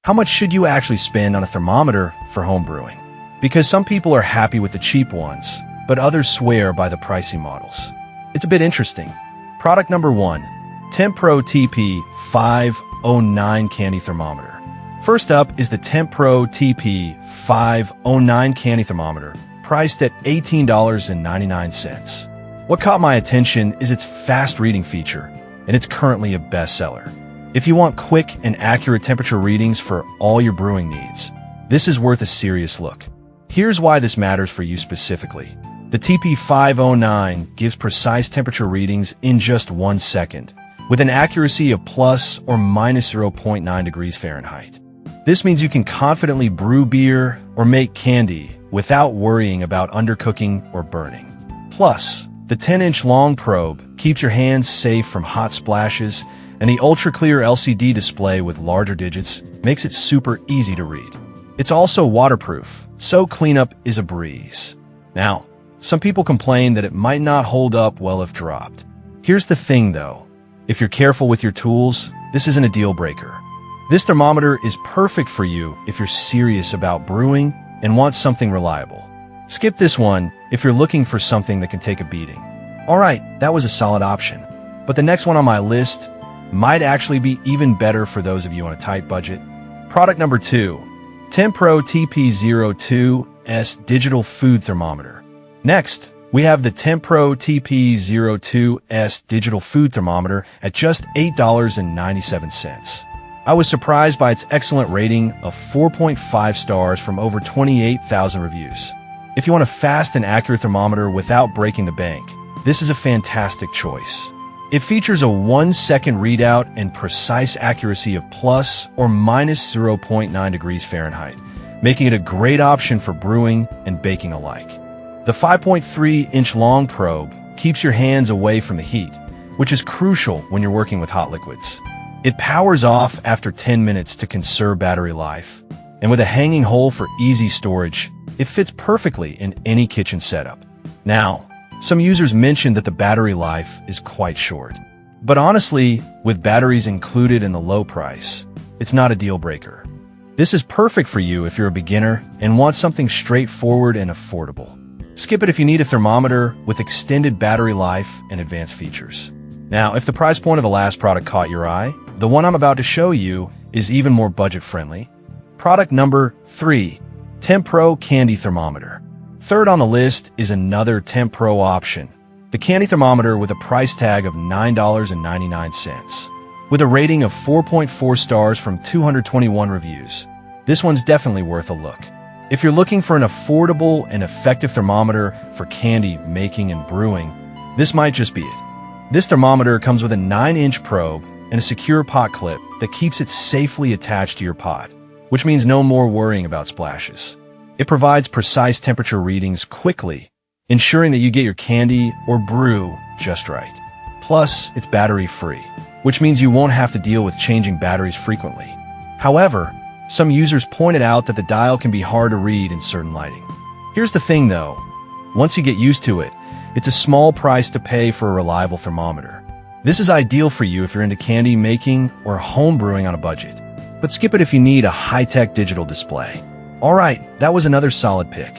How much should you actually spend on a thermometer for home brewing? Because some people are happy with the cheap ones, but others swear by the pricey models. It's a bit interesting. Product number 1, TempPro TP509 Candy Thermometer. First up is the TempPro TP509 Candy Thermometer, priced at $18.99. What caught my attention is its fast reading feature, and it's currently a bestseller. If you want quick and accurate temperature readings for all your brewing needs, this is worth a serious look. Here's why this matters for you specifically. The TP509 gives precise temperature readings in just 1 second, with an accuracy of plus or minus 0.9 degrees Fahrenheit. This means you can confidently brew beer or make candy without worrying about undercooking or burning. Plus, the 10-inch long probe keeps your hands safe from hot splashes, and the ultra-clear LCD display with larger digits makes it super easy to read. It's also waterproof, so cleanup is a breeze. Now, some people complain that it might not hold up well if dropped. Here's the thing though, if you're careful with your tools, this isn't a deal breaker. This thermometer is perfect for you if you're serious about brewing and want something reliable. Skip this one if you're looking for something that can take a beating. Alright, that was a solid option. But the next one on my list might actually be even better for those of you on a tight budget. Product number 2, TempPro TP02S Digital Food Thermometer. Next, we have the TempPro TP02S Digital Food Thermometer at just $8.97. I was surprised by its excellent rating of 4.5 stars from over 28,000 reviews. If you want a fast and accurate thermometer without breaking the bank, this is a fantastic choice. It features a 1-second readout and precise accuracy of plus or minus 0.9 degrees Fahrenheit, making it a great option for brewing and baking alike. The 5.3-inch long probe keeps your hands away from the heat, which is crucial when you're working with hot liquids. It powers off after 10 minutes to conserve battery life, and with a hanging hole for easy storage, it fits perfectly in any kitchen setup. Now, some users mentioned that the battery life is quite short. But honestly, with batteries included in the low price, it's not a deal breaker. This is perfect for you if you're a beginner and want something straightforward and affordable. Skip it if you need a thermometer with extended battery life and advanced features. Now, if the price point of the last product caught your eye, the one I'm about to show you is even more budget-friendly. Product number 3, TempPro Candy Thermometer. Third on the list is another TempPro option, the candy thermometer with a price tag of $9.99. With a rating of 4.4 stars from 221 reviews, this one's definitely worth a look. If you're looking for an affordable and effective thermometer for candy making and brewing, this might just be it. This thermometer comes with a 9-inch probe and a secure pot clip that keeps it safely attached to your pot, which means no more worrying about splashes. It provides precise temperature readings quickly, ensuring that you get your candy or brew just right. Plus, it's battery-free, which means you won't have to deal with changing batteries frequently. However, some users pointed out that the dial can be hard to read in certain lighting. Here's the thing though, once you get used to it, it's a small price to pay for a reliable thermometer. This is ideal for you if you're into candy making or home brewing on a budget. But skip it if you need a high-tech digital display. Alright, that was another solid pick.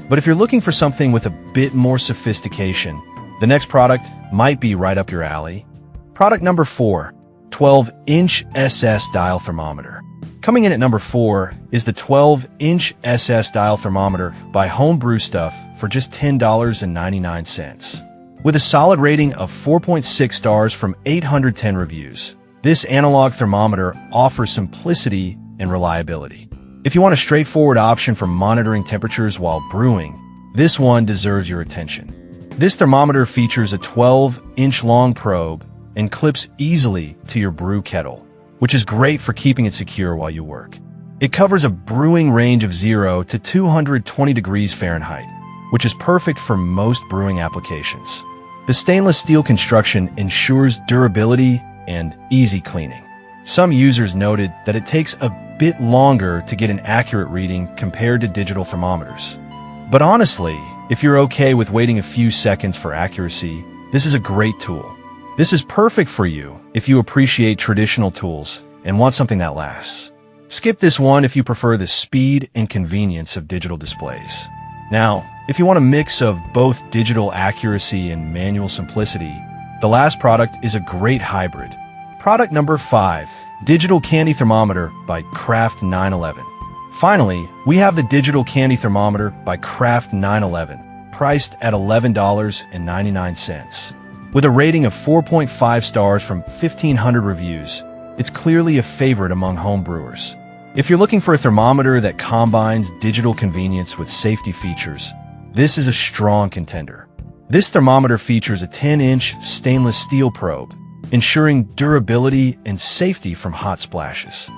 But if you're looking for something with a bit more sophistication, the next product might be right up your alley. Product number 4, 12-inch SS Dial Thermometer. Coming in at number 4 is the 12-inch SS Dial Thermometer by Homebrew Stuff for just $10.99. With a solid rating of 4.6 stars from 810 reviews, this analog thermometer offers simplicity and reliability. If you want a straightforward option for monitoring temperatures while brewing, this one deserves your attention. This thermometer features a 12-inch long probe and clips easily to your brew kettle, which is great for keeping it secure while you work. It covers a brewing range of 0 to 220 degrees Fahrenheit, which is perfect for most brewing applications. The stainless steel construction ensures durability and easy cleaning. Some users noted that it takes a bit longer to get an accurate reading compared to digital thermometers. But honestly, if you're okay with waiting a few seconds for accuracy, this is a great tool. This is perfect for you if you appreciate traditional tools and want something that lasts. Skip this one if you prefer the speed and convenience of digital displays. Now, if you want a mix of both digital accuracy and manual simplicity, the last product is a great hybrid. Product number 5, Digital Candy Thermometer by Craft 911. Finally, we have the Digital Candy Thermometer by Craft 911, priced at $11.99. With a rating of 4.5 stars from 1,500 reviews, it's clearly a favorite among home brewers. If you're looking for a thermometer that combines digital convenience with safety features, this is a strong contender. This thermometer features a 10-inch stainless steel probe, ensuring durability and safety from hot splashes.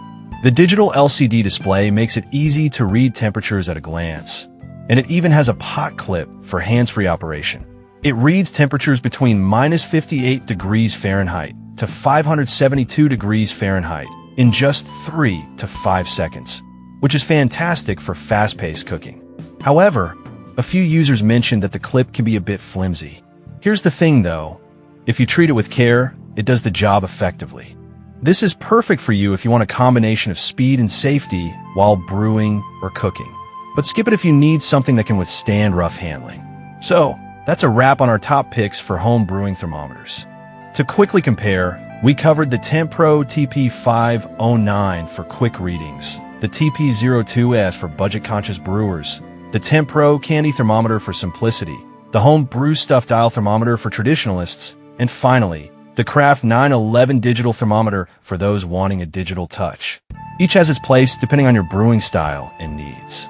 The digital LCD display makes it easy to read temperatures at a glance, and it even has a pot clip for hands-free operation. It reads temperatures between -58 degrees Fahrenheit to 572 degrees Fahrenheit in just 3 to 5 seconds, which is fantastic for fast-paced cooking. However, a few users mentioned that the clip can be a bit flimsy. Here's the thing though, if you treat it with care, it does the job effectively. This is perfect for you if you want a combination of speed and safety while brewing or cooking. But skip it if you need something that can withstand rough handling. So, that's a wrap on our top picks for home brewing thermometers. To quickly compare, we covered the Tempro TP509 for quick readings, the TP02S for budget-conscious brewers, the Tempro Candy Thermometer for simplicity, the home brew stuff dial thermometer for traditionalists, and finally, the Craft 911 digital thermometer for those wanting a digital touch. Each has its place depending on your brewing style and needs.